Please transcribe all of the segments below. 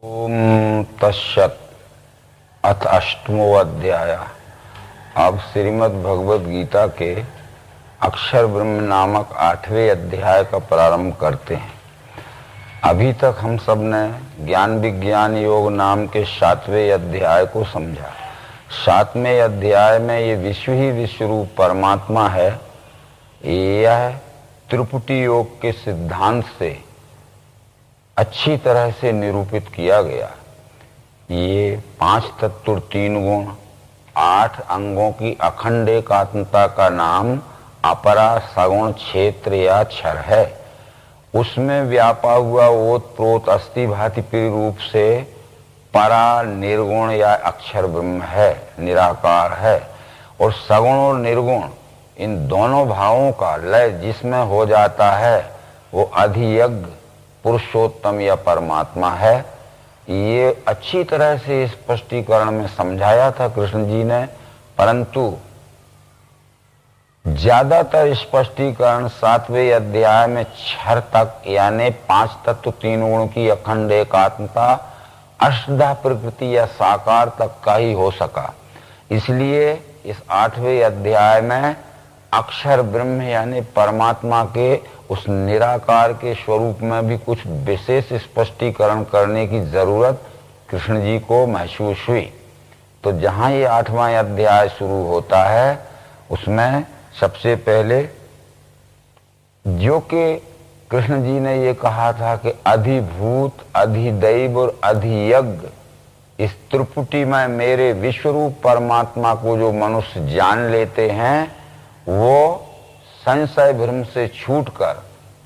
ओम तत्सत। अथ अष्टमो अध्याय। अब श्रीमद् भगवद गीता के अक्षर ब्रह्म नामक 8वें अध्याय का प्रारंभ करते हैं। अभी तक हम सब ने ज्ञान विज्ञान योग नाम के 7वें अध्याय को समझा। 7वें अध्याय में ये विश्व ही विश्व रूप परमात्मा है। यह त्रिपुटी योग के सिद्धांत से अच्छी तरह से निरूपित किया गया। ये 5 तत्व 3 गुण 8 अंगों की अखंड एकात्मता का नाम अपरा सगुण क्षेत्र या क्षर है। उसमें व्यापा हुआ ओत प्रोत अस्थि भांति प्रिय रूप से परा निर्गुण या अक्षर ब्रह्म है, निराकार है। और सगुण और निर्गुण इन दोनों भावों का लय जिसमें हो जाता है वो अधियज्ञ पुरुषोत्तम या परमात्मा है। ये अच्छी तरह से स्पष्टीकरण में समझाया था कृष्ण जी ने, परंतु ज्यादातर स्पष्टीकरण 7वें अध्याय में क्षर तक यानी 5 तत्व 3 गुण की अखंड एकात्मता अष्टधा प्रकृति या साकार तक का ही हो सका। इसलिए इस 8वें अध्याय में अक्षर ब्रह्म यानी परमात्मा के उस निराकार के स्वरूप में भी कुछ विशेष स्पष्टीकरण करने की जरूरत कृष्ण जी को महसूस हुई। तो जहां ये 8वां अध्याय शुरू होता है उसमें सबसे पहले जो कि कृष्ण जी ने ये कहा था कि अधिभूत अधिदैव और अधियज्ञ इस त्रिपुटी में मेरे विश्वरूप परमात्मा को जो मनुष्य जान लेते हैं वो संशय भ्रम से छूटकर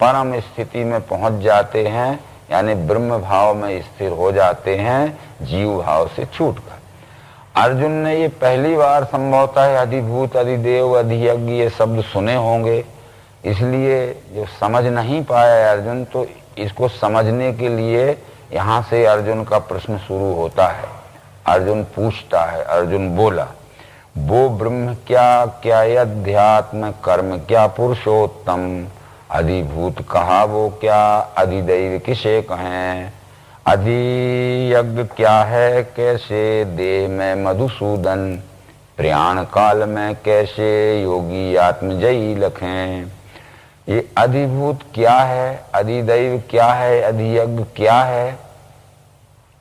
परम स्थिति में पहुंच जाते हैं, यानी ब्रह्म भाव में स्थिर हो जाते हैं, जीव भाव से छूटकर। अर्जुन ने ये पहली बार संभवतः अधिभूत अधिदेव अधियज्ञ ये शब्द सुने होंगे, इसलिए जो समझ नहीं पाया अर्जुन, तो इसको समझने के लिए यहाँ से अर्जुन का प्रश्न शुरू होता है। अर्जुन पूछता है, अर्जुन बोला, वो ब्रह्म क्या, क्या अध्यात्म कर्म क्या पुरुषोत्तम, अधिभूत कहा वो क्या, अधिदैव किसे कहें, अधियज्ञ क्या है कैसे देह में मधुसूदन, प्रयाण काल में कैसे योगी आत्मजयी लखें। ये अधिभूत क्या है, अधिदैव क्या है, अधियज्ञ क्या है,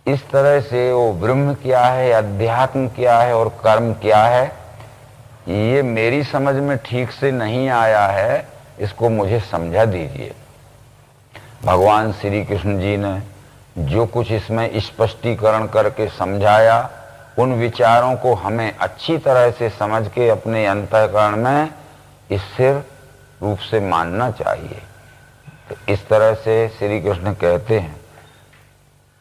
इस तरह से वो ब्रह्म क्या है, अध्यात्म क्या है और कर्म क्या है, ये मेरी समझ में ठीक से नहीं आया है, इसको मुझे समझा दीजिए। भगवान श्री कृष्ण जी ने जो कुछ इसमें स्पष्टीकरण करके समझाया, उन विचारों को हमें अच्छी तरह से समझ के अपने अंतःकरण में स्थिर रूप से मानना चाहिए। तो इस तरह से श्री कृष्ण कहते हैं,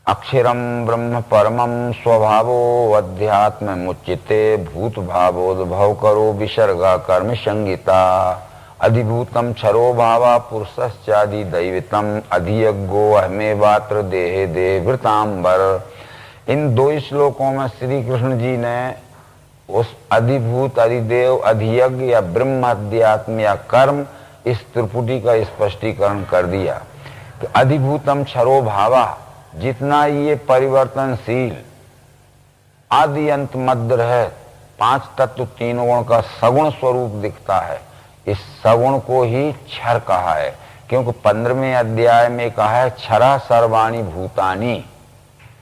अक्षरम ब्रह्म परमं स्वभावो अध्यात्म मुच्यते भूत भावोद्भव करो विसर्गा कर्म संगीता, अधिभूतम क्षरो भावा पुरुषश्चादि दैवतम अधियज्ञो अहमेवात्र देहे देवृतांबर। इन 2 श्लोकों में श्री कृष्ण जी ने उस अधिभूत अधिदेव अधियज्ञ या ब्रह्म अध्यात्म या कर्म इस त्रिपुटी का स्पष्टीकरण कर दिया कि अधिभूतम क्षरो भावा, जितना ये परिवर्तनशील आदि अंत मध्य है, 5 तत्व 3 गुण का सगुण स्वरूप दिखता है, इस सगुण को ही क्षर कहा है। क्योंकि 15वें अध्याय में कहा है क्षरा सर्वाणि भूतानि,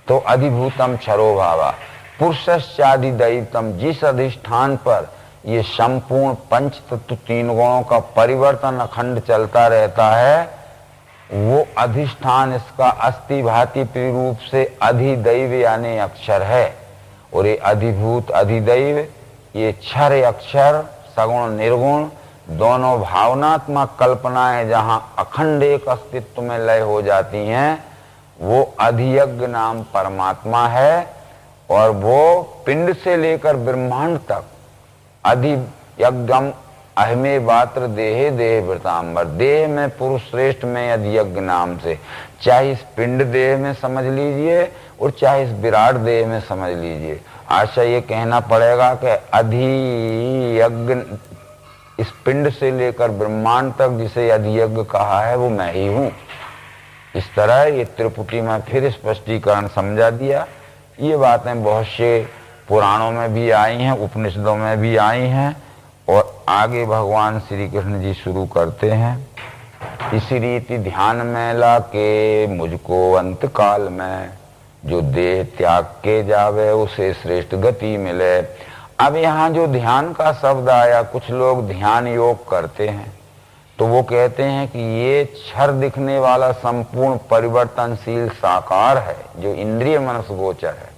तो अधिभूतम क्षरो भावा पुरुषश्चादि दैवतम, जिस अधिष्ठान पर ये संपूर्ण 5 तत्व 3 गुणों का परिवर्तन अखंड चलता रहता है, वो अधिष्ठान इसका अस्थि भांति प्रिय रूप से अधिदैव यानी अक्षर है। और ये अधिभूत अधिदैव ये क्षर अक्षर सगुण निर्गुण दोनों भावनात्मक कल्पनाएं जहां अखंड एक अस्तित्व में लय हो जाती हैं, वो अधियज्ञ नाम परमात्मा है। और वो पिंड से लेकर ब्रह्मांड तक अधियज्ञम अहमे वात्र देहे देह वृतांबर, देह में पुरुष श्रेष्ठ में अधियज्ञ नाम से, चाहे इस पिंड देह में समझ लीजिए और चाहे इस विराट देह में समझ लीजिए। आशा ये कहना पड़ेगा कि अधियज्ञ इस पिंड से लेकर ब्रह्मांड तक जिसे अधियज्ञ कहा है वो मैं ही हूं। इस तरह ये त्रिपुटी में फिर स्पष्टीकरण समझा दिया। ये बातें बहुत से पुराणों में भी आई हैं, उपनिषदों में भी आई हैं। और आगे भगवान श्री कृष्ण जी शुरू करते हैं, इसी रीति ध्यान में ला के मुझको अंत काल में, जो देह त्याग के जावे उसे श्रेष्ठ गति मिले। अब यहाँ जो ध्यान का शब्द आया, कुछ लोग ध्यान योग करते हैं तो वो कहते हैं कि ये क्षर दिखने वाला संपूर्ण परिवर्तनशील साकार है जो इंद्रिय मनस गोचर है।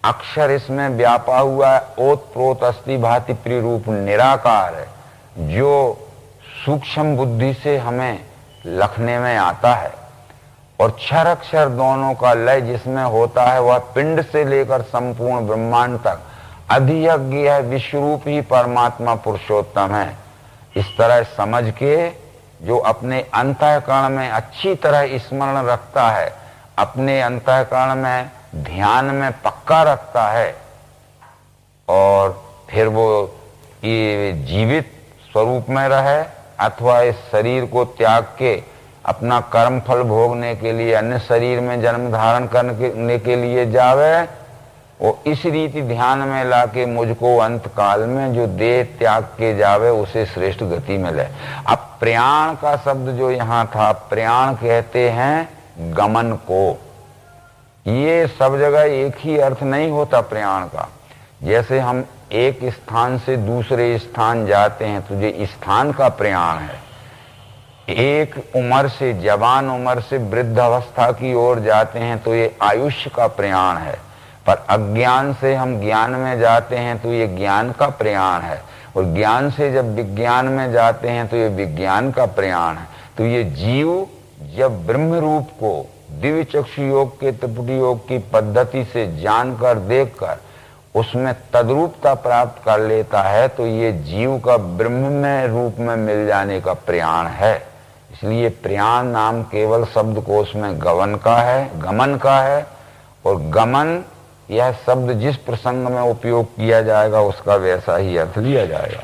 अक्षर इसमें व्यापा हुआ है, ओत प्रोत अस्थि भांति प्रिरूप निराकार है, जो सूक्ष्म बुद्धि से हमें लखने में आता है। और क्षर अक्षर दोनों का लय जिसमें होता है वह पिंड से लेकर संपूर्ण ब्रह्मांड तक अधियज्ञ है, विश्वरूप ही परमात्मा पुरुषोत्तम है। इस तरह समझ के जो अपने अंतःकरण में अच्छी तरह स्मरण रखता है, अपने अंतःकरण में ध्यान में पक्का रखता है, और फिर वो ये जीवित स्वरूप में रहे अथवा इस शरीर को त्याग के अपना कर्म फल भोगने के लिए अन्य शरीर में जन्म धारण करने के लिए जावे, वो इस रीति ध्यान में लाके मुझको अंत काल में जो देह त्याग के जावे उसे श्रेष्ठ गति मिले। अब प्रयाण का शब्द जो यहाँ था, प्रयाण कहते हैं गमन को। ये सब जगह एक ही अर्थ नहीं होता प्रयाण का। जैसे हम एक स्थान से दूसरे स्थान जाते हैं तो ये स्थान का प्रयाण है। एक उम्र से, जवान उम्र से वृद्ध अवस्था की ओर जाते हैं तो ये आयुष्य का प्रयाण है। पर अज्ञान से हम ज्ञान में जाते हैं तो ये ज्ञान का प्रयाण है। और ज्ञान से जब विज्ञान में जाते हैं तो ये विज्ञान का प्रयाण है। तो ये जीव जब ब्रह्म रूप को दिव्य चक्षु योग के त्रिपुटी योग की पद्धति से जानकर देखकर उसमें तद्रूपता प्राप्त कर लेता है तो ये जीव का ब्रह्म में रूप में मिल जाने का प्रयाण है। इसलिए प्रयाण नाम केवल शब्दकोश में गमन का है। और गमन यह शब्द जिस प्रसंग में उपयोग किया जाएगा उसका वैसा ही अर्थ लिया जाएगा।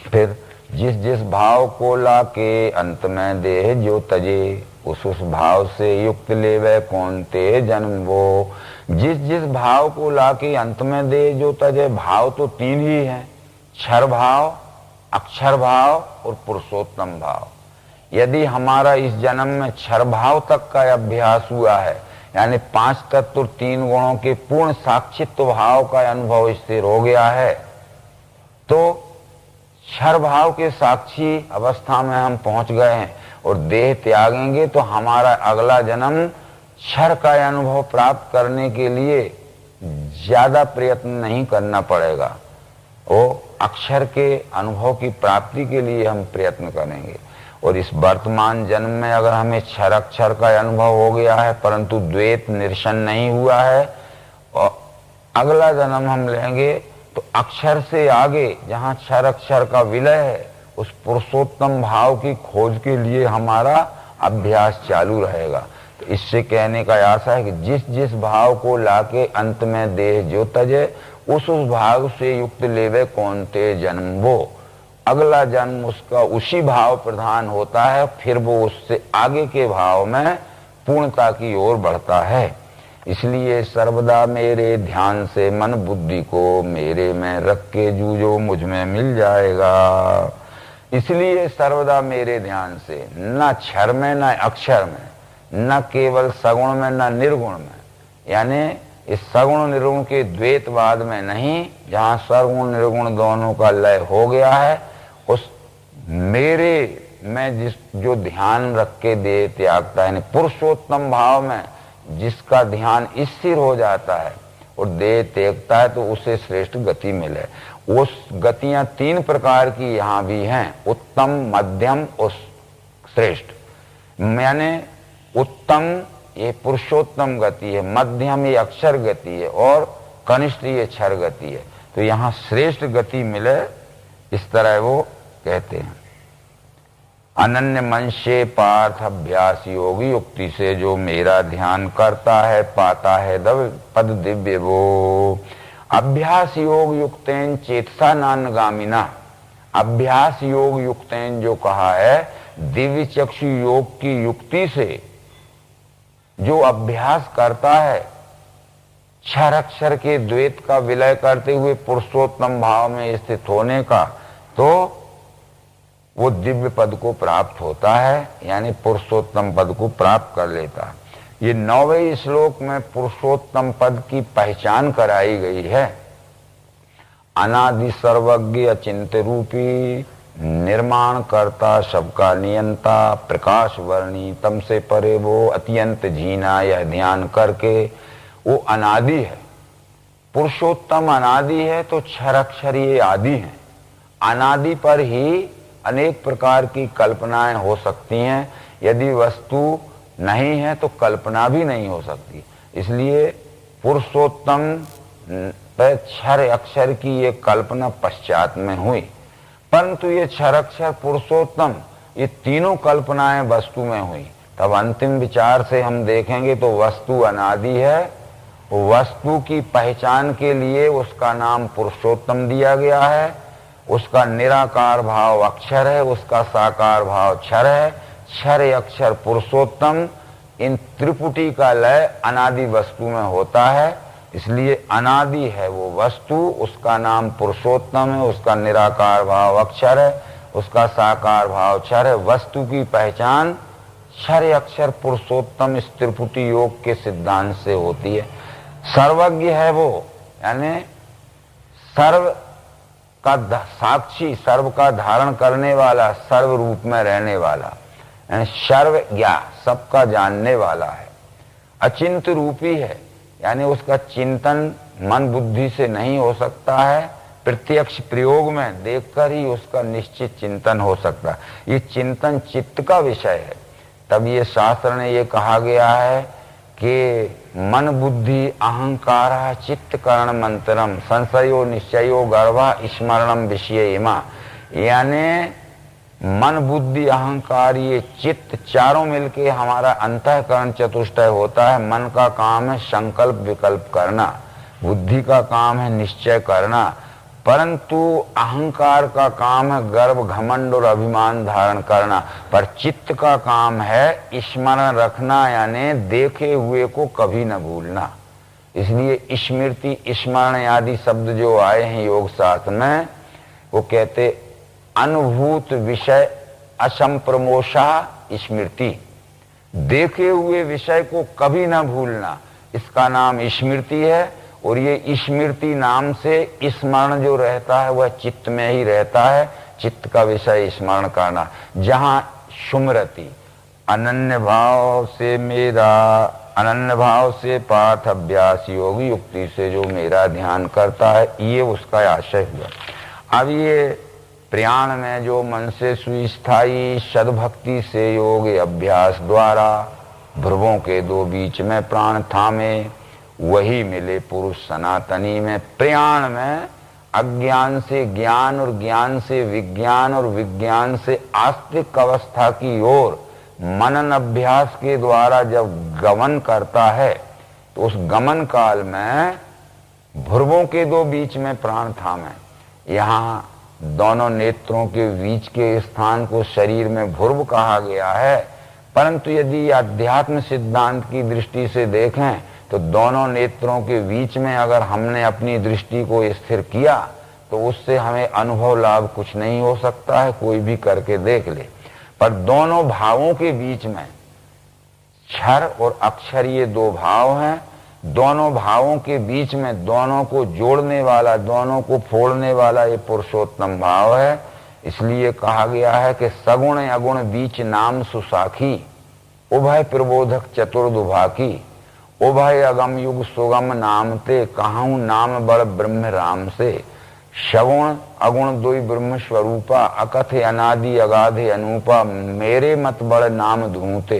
फिर जिस जिस भाव को लाके अंत में देह जो तजे, उस भाव से युक्त लेवे कौन ते जन्म वो। जिस जिस भाव को लाके अंत में देह जो तजे, भाव तो तीन ही हैं, क्षर भाव, अक्षर भाव और पुरुषोत्तम भाव। यदि हमारा इस जन्म में क्षर भाव तक का अभ्यास हुआ है, यानी 5 तत्व 3 गुणों के पूर्ण साक्षित्व भाव का अनुभव स्थिर हो गया है, तो क्षर भाव के साक्षी अवस्था में हम पहुंच गए हैं और देह त्यागेंगे तो हमारा अगला जन्म क्षर का अनुभव प्राप्त करने के लिए ज्यादा प्रयत्न नहीं करना पड़ेगा। वो अक्षर के अनुभव की प्राप्ति के लिए हम प्रयत्न करेंगे। और इस वर्तमान जन्म में अगर हमें क्षर अक्षर का अनुभव हो गया है परंतु द्वैत निरसन नहीं हुआ है, और अगला जन्म हम लेंगे तो अक्षर से आगे जहाँ क्षर अक्षर का विलय है उस पुरुषोत्तम भाव की खोज के लिए हमारा अभ्यास चालू रहेगा। तो इससे कहने का आशा है कि जिस जिस भाव को लाके अंत में देह जो तजे, उस भाव से युक्त लेवे कौन ते जन्म वो। अगला जन्म उसका उसी भाव प्रधान होता है, फिर वो उससे आगे के भाव में पूर्णता की ओर बढ़ता है। इसलिए सर्वदा मेरे ध्यान से मन बुद्धि को मेरे में रख के जूझो मुझ में मिल जाएगा। इसलिए सर्वदा मेरे ध्यान से, न क्षर में न अक्षर में, न केवल सगुण में न निर्गुण में, यानी इस सगुण निर्गुण के द्वैतवाद में नहीं, जहाँ सगुण निर्गुण दोनों का लय हो गया है, उस मेरे में जो ध्यान रख के दे त्यागता है, पुरुषोत्तम भाव में जिसका ध्यान स्थिर हो जाता है और देह त्यागता है तो उसे श्रेष्ठ गति मिले। उस गतियां 3 प्रकार की यहाँ भी हैं, उत्तम, मध्यम और श्रेष्ठ। मैंने उत्तम ये पुरुषोत्तम गति है, मध्यम ये अक्षर गति है और कनिष्ठ ये क्षर गति है। तो यहाँ श्रेष्ठ गति मिले, इस तरह वो कहते हैं। अनन्य मन से पार्थ अभ्यास योगी युक्ति से जो मेरा ध्यान करता है पाता है पद दिव्य वो। अभ्यास योग युक्तेन चेतसा नान्गामिना। अभ्यास योग युक्तेन जो कहा है, दिव्य चक्षु योग की युक्ति से जो अभ्यास करता है क्षर अक्षर के द्वैत का विलय करते हुए पुरुषोत्तम भाव में स्थित होने का, तो वो दिव्य पद को प्राप्त होता है, यानी पुरुषोत्तम पद को प्राप्त कर लेता है। ये 9वें श्लोक में पुरुषोत्तम पद की पहचान कराई गई है। अनादि सर्वज्ञ अचिंत्य रूपी, निर्माण करता सबका नियंता, प्रकाश वर्णी तम से परे वो, अत्यंत जीना यह ध्यान करके। वो अनादि है, पुरुषोत्तम अनादि है, तो क्षर अक्षर ये आदि है। अनादि पर ही अनेक प्रकार की कल्पनाएं हो सकती हैं। यदि वस्तु नहीं है तो कल्पना भी नहीं हो सकती। इसलिए पुरुषोत्तम पर क्षर अक्षर की ये कल्पना पश्चात में हुई, परंतु ये क्षर अक्षर पुरुषोत्तम ये तीनों कल्पनाएं वस्तु में हुई। तब अंतिम विचार से हम देखेंगे तो वस्तु अनादि है, वस्तु की पहचान के लिए उसका नाम पुरुषोत्तम दिया गया है। उसका निराकार भाव अक्षर है, उसका साकार भाव क्षर है। क्षर अक्षर पुरुषोत्तम, इन त्रिपुटी का लय अनादि वस्तु में होता है। इसलिए अनादि है वो वस्तु, उसका नाम पुरुषोत्तम है, उसका निराकार भाव अक्षर है, उसका साकार भाव क्षर है। वस्तु की पहचान क्षर अक्षर पुरुषोत्तम इस त्रिपुटी योग के सिद्धांत से होती है। सर्वज्ञ है वो, यानी सर्व का साक्षी, सर्व का धारण करने वाला, सर्व रूप में रहने वाला, यानी सर्वज्ञ सबका जानने वाला है। अचिंत्य रूपी है, यानी उसका चिंतन मन बुद्धि से नहीं हो सकता है, प्रत्यक्ष प्रयोग में देखकर ही उसका निश्चित चिंतन हो सकता है। ये चिंतन चित्त का विषय है। तब ये शास्त्र ने ये कहा गया है कि मन बुद्धि अहंकार चित्त करण मंत्रम संशयो निश्चयो गर्भा स्मरणम विषय इमा, यानी मन बुद्धि अहंकार ये चित्त चारों मिलके हमारा अंतःकरण चतुष्टय होता है। मन का काम है संकल्प विकल्प करना, बुद्धि का काम है निश्चय करना, परंतु अहंकार का काम है गर्व घमंड और अभिमान धारण करना। पर चित्त का काम है स्मरण रखना, यानी देखे हुए को कभी न भूलना। इसलिए स्मृति स्मरण आदि शब्द जो आए हैं योग शास्त्र में, वो कहते अनुभूत विषय असंप्रमोषा स्मृति, देखे हुए विषय को कभी ना भूलना, इसका नाम स्मृति है। और ये स्मृति नाम से स्मरण जो रहता है वह चित्त में ही रहता है। चित्त का विषय स्मरण करना, जहां सुमरति अनन्य भाव से मेरा, अनन्य भाव से पाठ अभ्यास योग युक्ति से जो मेरा ध्यान करता है, ये उसका आशय हुआ। अब ये प्रयाण में जो मन से सुस्थायी सद्भक्ति से योग अभ्यास द्वारा भ्रुवों के दो बीच में प्राण थामे, वही मिले पुरुष सनातनी में। प्रयाण में अज्ञान से ज्ञान और ज्ञान से विज्ञान और विज्ञान से आस्तिक अवस्था की ओर मनन अभ्यास के द्वारा जब गमन करता है, तो उस गमन काल में भ्रुवों के दो बीच में प्राण थामे। यहाँ दोनों नेत्रों के बीच के स्थान को शरीर में भ्रुव कहा गया है, परंतु यदि अध्यात्म सिद्धांत की दृष्टि से देखें तो दोनों नेत्रों के बीच में अगर हमने अपनी दृष्टि को स्थिर किया तो उससे हमें अनुभव लाभ कुछ नहीं हो सकता है, कोई भी करके देख ले। पर दोनों भावों के बीच में क्षर और अक्षर ये दो भाव हैं, दोनों भावों के बीच में दोनों को जोड़ने वाला, दोनों को फोड़ने वाला ये पुरुषोत्तम भाव है। इसलिए कहा गया है कि सगुण अगुण बीच नाम सुसाखी, उभय प्रबोधक चतुर्दुभाकी, उभय अगम युग सुगम नाम ते, कहूँ नाम बड़ ब्रह्म राम से। सगुण अगुण दुई ब्रह्म स्वरूपा, अकथ अनादि अगाधे अनूपा, मेरे मत बड़ नाम धूते।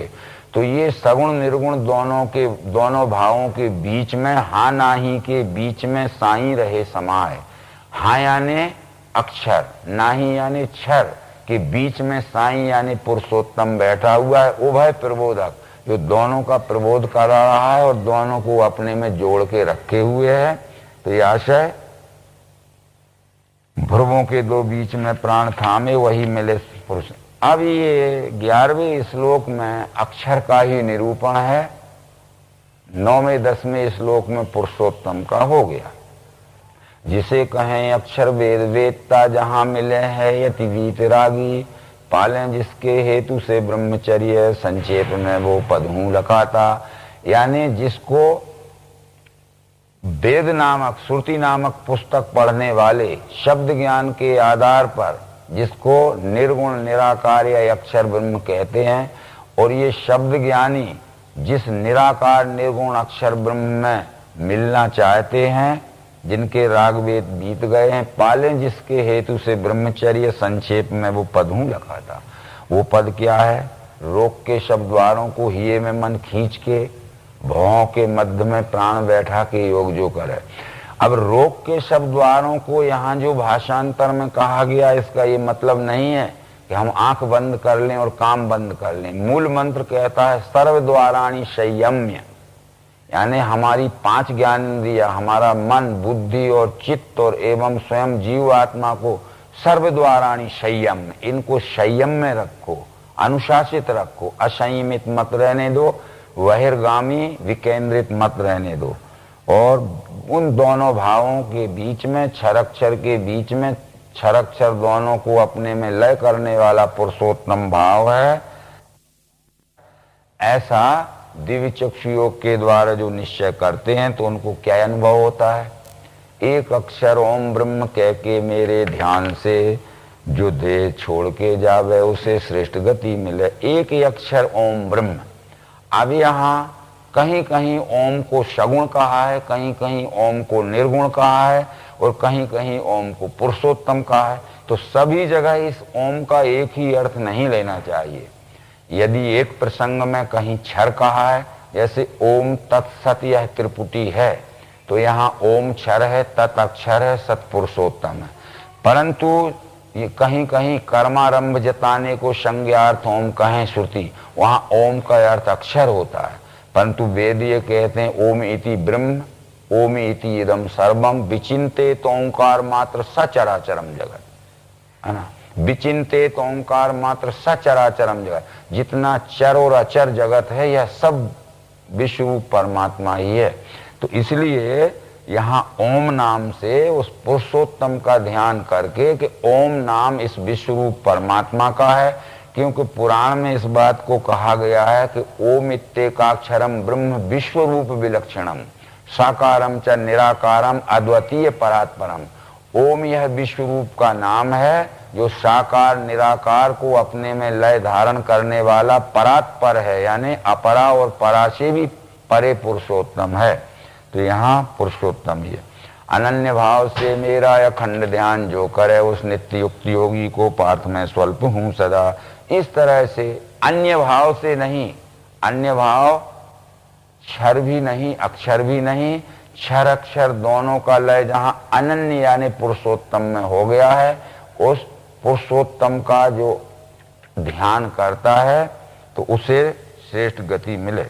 तो ये सगुण निर्गुण दोनों भावों के बीच में, हा नाही के बीच में साई रहे समाये। हा यानी अक्षर, नाही यानी क्षर के बीच में साई यानी पुरुषोत्तम बैठा हुआ है। उभय प्रबोधक, जो दोनों का प्रबोध कर रहा है और दोनों को अपने में जोड़ के रखे हुए है। तो ये आशय भ्रुवों के दो बीच में प्राण थामे, वही मिले पुरुष। अब ये 11वें श्लोक में अक्षर का ही निरूपण है। 9वें 10वें श्लोक में पुरुषोत्तम का हो गया। जिसे कहें अक्षर वेद वेदता जहां मिले है यति वीतरागी, पालें जिसके हेतु से ब्रह्मचर्य, संक्षेप में वो पद हूं लखाता। यानी जिसको वेद नामक श्रुति नामक पुस्तक पढ़ने वाले शब्द ज्ञान के आधार पर जिसको निर्गुण निराकार या अक्षर ब्रह्म कहते हैं, और ये शब्द ज्ञानी जिस निराकार निर्गुण अक्षर ब्रह्म में मिलना चाहते हैं, जिनके राग वेद बीत गए हैं, पालें जिसके हेतु से ब्रह्मचर्य, संक्षेप में वो पद हूं लखा था। वो पद क्या है? रोक के शब्द द्वारों को हिये में मन खींच के, भौं के मध्य में प्राण बैठा के योग जो करे। अब रोक के शब्द द्वारों को यहाँ जो भाषांतर में कहा गया, इसका ये मतलब नहीं है कि हम आंख बंद कर लें और काम बंद कर लें। मूल मंत्र कहता है सर्व द्वाराणि संयम्य, यानी हमारी 5 ज्ञानेंद्रियां, हमारा मन, बुद्धि और चित्त और एवं स्वयं जीव आत्मा को सर्व द्वाराणि संयम, इनको संयम में रखो, अनुशासित रखो, असंयमित मत रहने दो, बहिर्गामी विकेंद्रित मत रहने दो। और उन दोनों भावों के बीच में, क्षरक्षर के बीच में, क्षरक्षर दोनों को अपने में लय करने वाला पुरुषोत्तम भाव है। ऐसा दिव्य चक्षु योग के द्वारा जो निश्चय करते हैं तो उनको क्या अनुभव होता है? एक अक्षर ओम ब्रह्म कह के मेरे ध्यान से जो देह छोड़ के जावे उसे श्रेष्ठ गति मिले। एक ही अक्षर ओम ब्रह्म। अब यहाँ कहीं कहीं ओम को सगुण कहा है, कहीं कहीं ओम को निर्गुण कहा है, और कहीं कहीं ओम को पुरुषोत्तम कहा है। तो सभी जगह इस ओम का एक ही अर्थ नहीं लेना चाहिए। यदि एक प्रसंग में कहीं क्षर कहा है, जैसे ओम तत्सत यह त्रिपुटी है, तो यहाँ ओम क्षर है, तत् अक्षर है, सत पुरुषोत्तम है। परंतु ये कहीं कहीं कर्मारंभ जताने को संज्ञार्थ ओम कहें श्रुति, वहां ओम का अर्थ अक्षर होता है। परंतु वेद ये कहते हैं ओम इति ब्रह्म, ओम इति इदम सर्वम, विचिंतेत ओंकार मात्र सचराचरम जगत, है ना। विचिंतेत ओंकार मात्र सचराचरम जगत, जितना चर और अचर जगत है यह सब विश्वरूप परमात्मा ही है। तो इसलिए यहाँ ओम नाम से उस पुरुषोत्तम का ध्यान करके कि ओम नाम इस विश्वरूप परमात्मा का है, क्योंकि पुराण में इस बात को कहा गया है कि ओम इत्येकाक्षरम ब्रह्म विश्वरूप विलक्षणम साकारम च निराकारम अद्वितीय परात्परम। ओम यह विश्वरूप का नाम है जो साकार निराकार को अपने में लय धारण करने वाला परात्पर है, यानी अपरा और परा से भी परे पुरुषोत्तम है। तो यहाँ पुरुषोत्तम ही है। अनन्य भाव से मेरा अखंड ध्यान जो करे उस नित्य युक्त योगी को पार्थ में स्वल्प हूँ सदा। इस तरह से अन्य भाव से नहीं, अन्य भाव क्षर भी नहीं अक्षर भी नहीं, क्षर अक्षर दोनों का लय जहां अनन्य यानी पुरुषोत्तम में हो गया है, उस पुरुषोत्तम का जो ध्यान करता है तो उसे श्रेष्ठ गति मिले।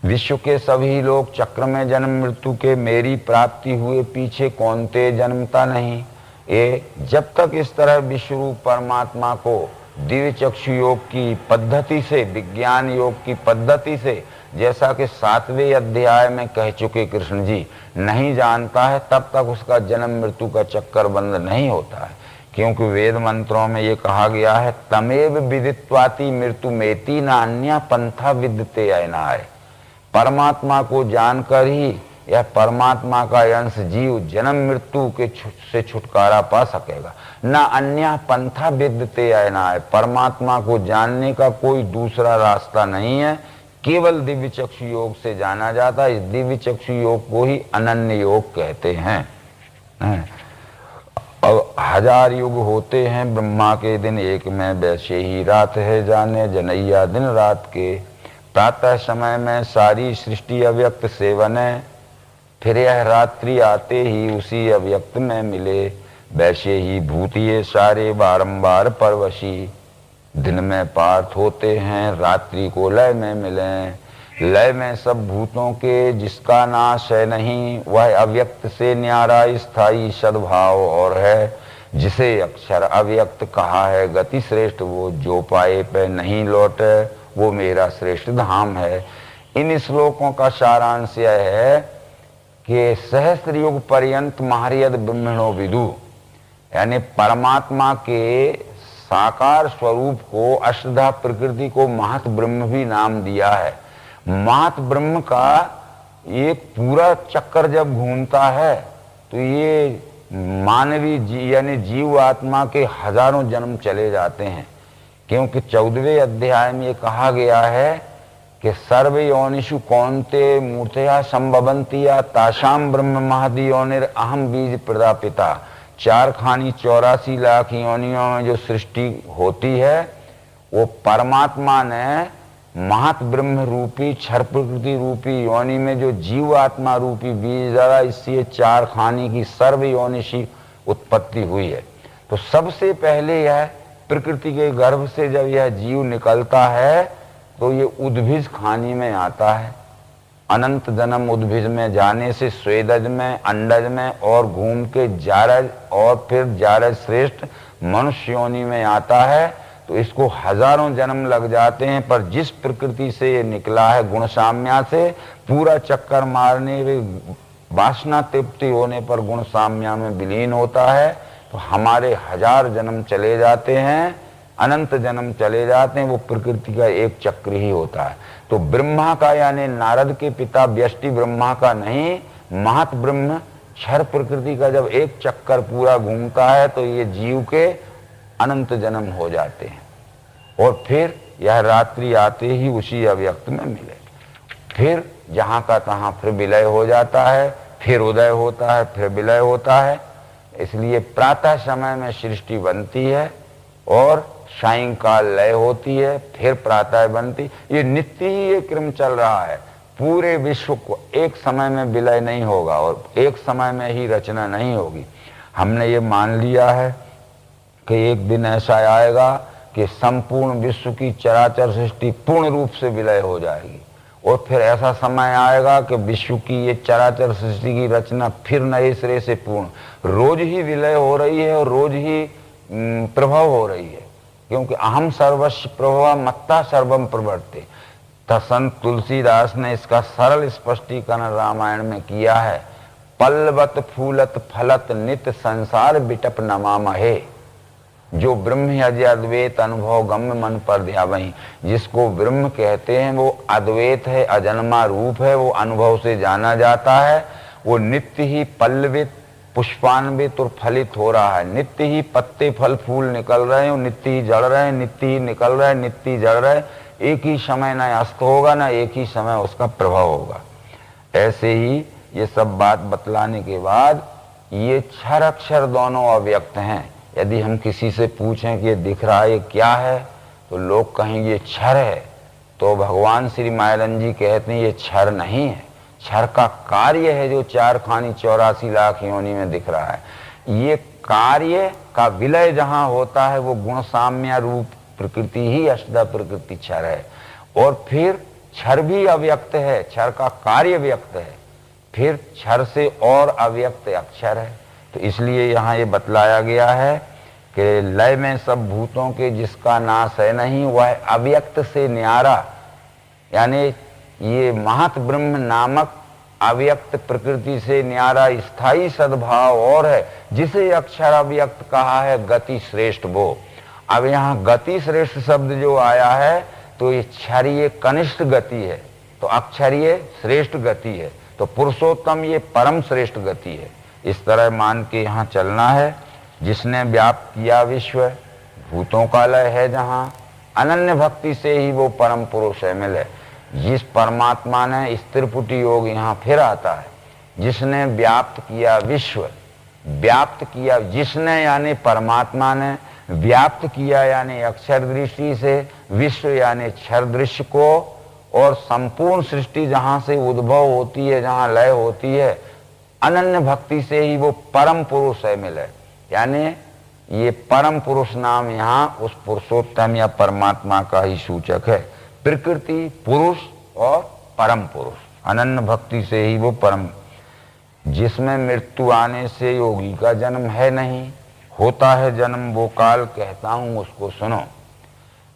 विश्व के सभी लोग चक्र में जन्म मृत्यु के मेरी प्राप्ति हुए पीछे कौनते जन्मता नहीं। ये जब तक इस तरह विश्वरूप परमात्मा को दिव्य चक्षु योग की पद्धति से, विज्ञान योग की पद्धति से, जैसा कि 7वें अध्याय में कह चुके कृष्ण जी, नहीं जानता है, तब तक उसका जन्म मृत्यु का चक्कर बंद नहीं होता है। क्योंकि वेद मंत्रों में ये कहा गया है तमेव विदित्वाति मृत्यु मेति नान्या पंथा विद्यते अयनाय। परमात्मा को जानकर ही यह परमात्मा का अंश जीव जन्म मृत्यु के से छुटकारा पा सकेगा। न अन्य पंथा विद्यते अयनाय, परमात्मा को जानने का कोई दूसरा रास्ता नहीं है, केवल दिव्य चक्षु योग से जाना जाता है। इस दिव्य चक्षु योग को ही अनन्य योग कहते हैं। अब 1000 युग होते हैं ब्रह्मा के दिन एक में, वैसे ही रात है जाने जनैया दिन रात के। प्रातः समय में सारी सृष्टि अव्यक्त से बने, फिर यह रात्रि आते ही उसी अव्यक्त में मिले। वैसे ही भूत ये सारे बारंबार परवशी, दिन में पार्थ होते हैं रात्रि को लय में मिले। लय में सब भूतों के जिसका नाश है नहीं, वह अव्यक्त से न्यारा स्थायी सद्भाव और है। जिसे अक्षर अव्यक्त कहा है गति श्रेष्ठ, वो जो पाए पे नहीं लौटे, वो मेरा श्रेष्ठ धाम है। इन श्लोकों का सारांश यह है कि सहस्त्र युग पर्यंत महर्यद ब्रह्मणो विदु, यानी परमात्मा के साकार स्वरूप को, अष्टधा प्रकृति को महत ब्रह्म भी नाम दिया है। महत ब्रह्म का एक पूरा चक्कर जब घूमता है तो ये मानवीय यानी जीव आत्मा के हजारों जन्म चले जाते हैं, क्योंकि 14वें अध्याय में ये कहा गया है कि सर्व योनिषु कौन्ते मूर्तया संभवन्ति या तासाम ब्रह्म महदि योनिर अहम बीज प्रदापिता। 4 खानी 84 लाख योनियों में जो सृष्टि होती है वो परमात्मा ने महत ब्रह्म रूपी क्षर प्रकृति रूपी योनि में जो जीव आत्मा रूपी बीज डाला, इससे 4 खानी की सर्व योनिषी उत्पत्ति हुई है। तो सबसे पहले यह प्रकृति के गर्भ से जब यह जीव निकलता है तो ये उद्भिज खानी में आता है। अनंत जन्म उद्भिज में जाने से स्वेदज में, अंडज में और घूम के जारज और फिर जारज श्रेष्ठ मनुष्य योनि में आता है। तो इसको हजारों जन्म लग जाते हैं, पर जिस प्रकृति से ये निकला है गुण साम्या से, पूरा चक्कर मारने वे वासना तृप्ति होने पर गुण साम्या में विलीन होता है। तो हमारे 1000 जन्म चले जाते हैं, अनंत जन्म चले जाते हैं, वो प्रकृति का एक चक्र ही होता है। तो ब्रह्मा का यानी नारद के पिता व्यष्टि ब्रह्मा का नहीं, महत ब्रह्म क्षर प्रकृति का जब एक चक्कर पूरा घूमता है तो ये जीव के अनंत जन्म हो जाते हैं। और फिर यह रात्रि आते ही उसी अव्यक्त में मिले, फिर जहां का तहां फिर विलय हो जाता है, फिर उदय होता है, फिर विलय होता है। इसलिए प्रातः समय में सृष्टि बनती है और सायंकाल लय होती है, फिर प्रातः बनती। ये नित्य ही ये क्रम चल रहा है। पूरे विश्व को एक समय में विलय नहीं होगा और एक समय में ही रचना नहीं होगी। हमने ये मान लिया है कि एक दिन ऐसा आएगा कि संपूर्ण विश्व की चराचर सृष्टि पूर्ण रूप से विलय हो जाएगी, और फिर ऐसा समय आएगा कि विश्व की ये चराचर सृष्टि की रचना फिर नए सिरे से पूर्ण। रोज ही विलय हो रही है और रोज ही प्रभाव हो रही है, क्योंकि अहम सर्वस्व प्रभव मत्ता सर्वम प्रवर्ते। संत तुलसीदास ने इसका सरल स्पष्टीकरण रामायण में किया है। पल्लवत फूलत फलत नित संसार बिटप नमामहे। जो ब्रह्म अद्वैत अनुभव गम्य मन पर ध्यावहीं, जिसको ब्रह्म कहते हैं वो अद्वैत है, अजन्मा रूप है, वो अनुभव से जाना जाता है। वो नित्य ही पल्लवित पुष्पान्वित और फलित हो रहा है। नित्य ही पत्ते फल फूल निकल रहे हैं, नित्य ही जड़ रहे हैं, नित्य ही निकल रहे हैं, नित्य ही जड़ रहे हैं। एक ही समय न अस्त होगा, न एक ही समय उसका प्रभाव होगा। ऐसे ही ये सब बात बतलाने के बाद ये क्षर अक्षर दोनों अव्यक्त हैं। यदि हम किसी से पूछें कि ये दिख रहा है ये क्या है, तो लोग कहेंगे ये क्षर है, तो भगवान श्री मायरन जी कहते हैं ये क्षर नहीं है, क्षर का कार्य है जो 4 खानी 84 लाख योनि में दिख रहा है। ये कार्य का विलय जहां होता है वो गुण साम्य रूप प्रकृति ही अष्टधा प्रकृति क्षर है। और फिर क्षर भी अव्यक्त है, क्षर का कार्य व्यक्त है, फिर क्षर से और अव्यक्त अक्षर है। तो इसलिए यहाँ ये बतलाया गया है कि लय में सब भूतों के जिसका नाश है नहीं, वह अव्यक्त से न्यारा, यानी ये महत ब्रह्म नामक अव्यक्त प्रकृति से न्यारा स्थायी सद्भाव और है, जिसे अक्षर अव्यक्त कहा है गति श्रेष्ठ वो। अब यहाँ गति श्रेष्ठ शब्द जो आया है तो ये क्षरीय कनिष्ठ गति है, तो अक्षरीय श्रेष्ठ गति है, तो पुरुषोत्तम ये परम श्रेष्ठ गति है। इस तरह मान के यहाँ चलना है। जिसने व्याप्त किया विश्व, भूतों का लय है जहाँ, अनन्य भक्ति से ही वो परम पुरुष है मिले। जिस परमात्मा ने स्थिर पुटी योग यहाँ फिर आता है, जिसने व्याप्त किया विश्व, व्याप्त किया जिसने यानी परमात्मा ने, व्याप्त किया यानी अक्षर दृष्टि से, विश्व यानी क्षर दृश्य को, और संपूर्ण सृष्टि जहाँ से उद्भव होती है, जहाँ लय होती है, अनन्य भक्ति से ही वो परम पुरुष है मिले। यानी ये परम पुरुष नाम यहाँ उस पुरुषोत्तम या परमात्मा का ही सूचक है। प्रकृति, पुरुष और परम पुरुष, अनन्य भक्ति से ही वो परम। जिसमें मृत्यु आने से योगी का जन्म है नहीं, होता है जन्म वो काल, कहता हूं उसको सुनो।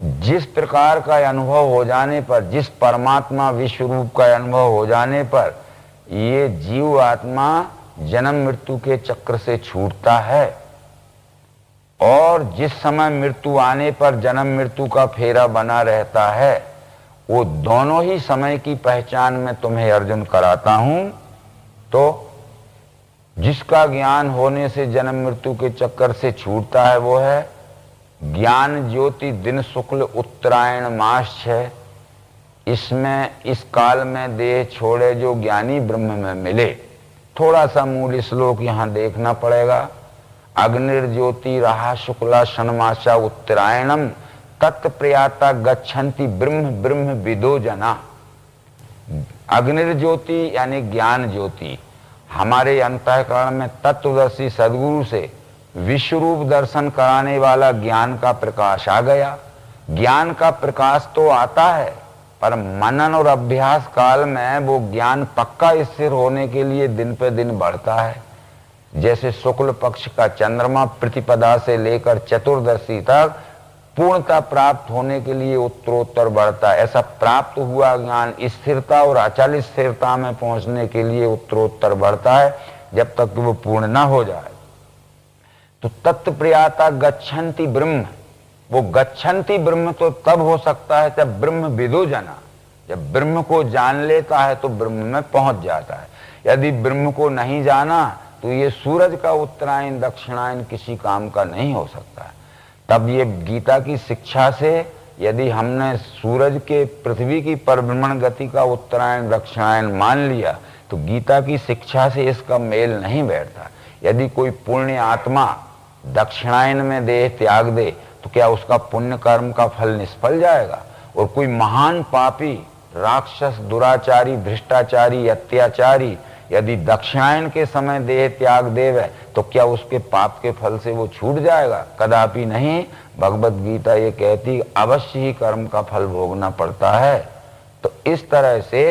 जिस प्रकार का अनुभव हो जाने पर, जिस परमात्मा विश्व रूप का अनुभव हो जाने पर ये जीव आत्मा जन्म मृत्यु के चक्र से छूटता है, और जिस समय मृत्यु आने पर जन्म मृत्यु का फेरा बना रहता है, वो दोनों ही समय की पहचान मैं तुम्हें अर्जुन कराता हूं। तो जिसका ज्ञान होने से जन्म मृत्यु के चक्कर से छूटता है वो है ज्ञान ज्योति दिन शुक्ल उत्तरायण मास है। इसमें इस काल में देह छोड़े जो ज्ञानी ब्रह्म में मिले। थोड़ा सा मूल श्लोक यहां देखना पड़ेगा। अग्निर्ज्योति रहा शुक्ला षण्मासा उत्तरायणम तत्प्रयाता गच्छन्ति ब्रह्म ब्रह्म विदो जना। अग्निर्ज्योति यानी ज्ञान ज्योति, हमारे अंतःकरण में तत्वदर्शी सदगुरु से विश्वरूप दर्शन कराने वाला ज्ञान का प्रकाश आ गया। ज्ञान का प्रकाश तो आता है, पर मनन और अभ्यास काल में वो ज्ञान पक्का स्थिर होने के लिए दिन पे दिन बढ़ता है। जैसे शुक्ल पक्ष का चंद्रमा प्रतिपदा से लेकर चतुर्दशी तक पूर्णता प्राप्त होने के लिए उत्तरोत्तर बढ़ता है, ऐसा प्राप्त हुआ ज्ञान स्थिरता और अचल स्थिरता में पहुंचने के लिए उत्तरोत्तर बढ़ता है, जब तक कि वो पूर्ण न हो जाए। तो तत्प्रियाता गच्छन्ति ब्रह्म, वो गच्छन्ति ब्रह्म तो तब हो सकता है जब ब्रह्म विदो जना, जब ब्रह्म को जान लेता है तो ब्रह्म में पहुंच जाता है। यदि ब्रह्म को नहीं जाना तो ये सूरज का उत्तरायण दक्षिणायन किसी काम का नहीं हो सकता है। तब ये गीता की शिक्षा से यदि हमने सूरज के पृथ्वी की परिभ्रमण गति का उत्तरायण दक्षिणायन मान लिया तो गीता की शिक्षा से इसका मेल नहीं बैठता। यदि कोई पुण्य आत्मा दक्षिणायन में देह त्याग दे तो क्या उसका पुण्य कर्म का फल निष्फल जाएगा? और कोई महान पापी राक्षस दुराचारी भ्रष्टाचारी अत्याचारी यदि दक्षिणायन के समय देह त्याग देवे तो क्या उसके पाप के फल से वो छूट जाएगा? कदापि नहीं। भगवत गीता ये कहती अवश्य ही कर्म का फल भोगना पड़ता है। तो इस तरह से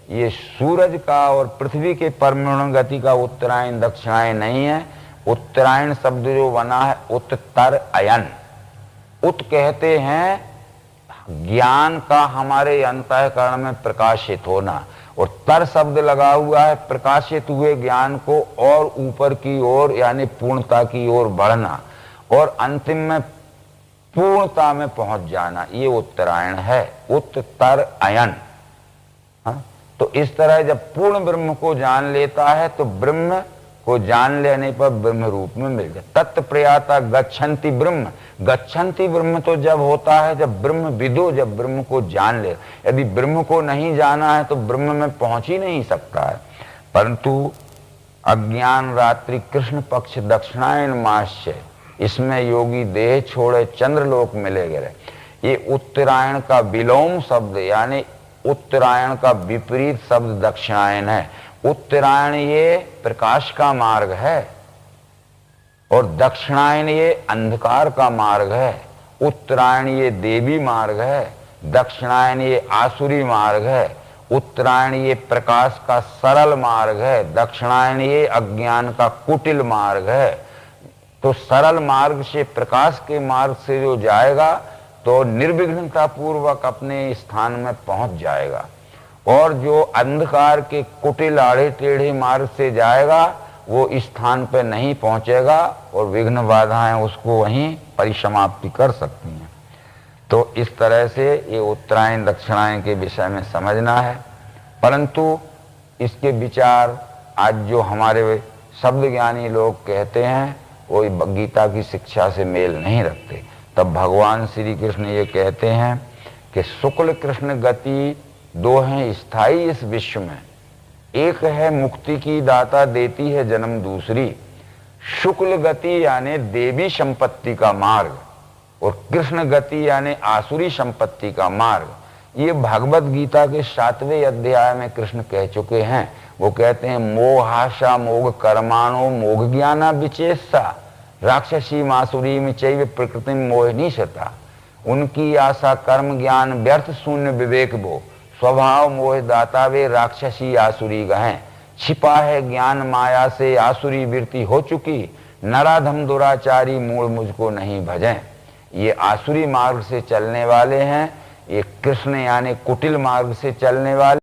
ये सूरज का और पृथ्वी के परिभ्रमण गति का उत्तरायण दक्षिणायन नहीं है। उत्तरायण शब्द जो बना है उत्तर अयन, उत कहते हैं ज्ञान का हमारे अंतःकरण में प्रकाशित होना, और तर शब्द लगा हुआ है प्रकाशित हुए ज्ञान को और ऊपर की ओर यानी पूर्णता की ओर बढ़ना और अंतिम में पूर्णता में पहुंच जाना, ये उत्तरायण है, उत्तर अयन। तो इस तरह जब पूर्ण ब्रह्म को जान लेता है तो ब्रह्म को जान लेने पर ब्रह्म रूप में मिल जाए। तत्प्रयाता गच्छन्ति ब्रह्म, गच्छन्ति ब्रह्म तो जब होता है जब ब्रह्म विदो, जब ब्रह्म को जान ले। यदि ब्रह्म को नहीं जाना है तो ब्रह्म में पहुंच ही नहीं सकता है। परंतु अज्ञान रात्रि कृष्ण पक्ष दक्षिणायन मास्य, इसमें योगी देह छोड़े चंद्रलोक मिले गए। ये उत्तरायण का विलोम शब्द यानी उत्तरायण का विपरीत शब्द दक्षिणायन है। उत्तरायण ये प्रकाश का मार्ग है और दक्षिणायन ये अंधकार का मार्ग है। उत्तरायण ये देवी मार्ग है, दक्षिणायन ये आसुरी मार्ग है। उत्तरायण ये प्रकाश का सरल मार्ग है, दक्षिणायन ये अज्ञान का कुटिल मार्ग है। तो सरल मार्ग से प्रकाश के मार्ग से जो जाएगा तो निर्विघ्नता पूर्वक अपने स्थान में पहुंच जाएगा, और जो अंधकार के कुटिल आड़े टेढ़े मार्ग से जाएगा वो स्थान पर नहीं पहुंचेगा और विघ्न बाधाएं उसको वहीं परिसमाप्ति कर सकती हैं। तो इस तरह से ये उत्तरायण दक्षिणायन के विषय में समझना है। परंतु इसके विचार आज जो हमारे शब्द ज्ञानी लोग कहते हैं वो गीता की शिक्षा से मेल नहीं रखते। तब भगवान श्री कृष्ण ये कहते हैं कि शुक्ल कृष्ण गति दो हैं स्थायी इस विश्व में, एक है मुक्ति की दाता देती है जन्म दूसरी। शुक्ल गति यानी देवी संपत्ति का मार्ग और कृष्ण गति यानी आसुरी संपत्ति का मार्ग। ये भगवत गीता के 7वें अध्याय में कृष्ण कह चुके हैं। वो कहते हैं मोहाशा मोग कर्माणो मोघ ज्ञाना विचेषा राक्षसी मासुरी में चैव प्रकृति मोहिनी शता। उनकी आशा कर्म ज्ञान व्यर्थ शून्य विवेक वो स्वभाव मोह दाता वे राक्षसी आसुरी गहें। छिपा है ज्ञान माया से आसुरी वृत्ति हो चुकी, नराधम दुराचारी मूल मुझको नहीं भजें। ये आसुरी मार्ग से चलने वाले हैं, ये कृष्ण यानी कुटिल मार्ग से चलने वाले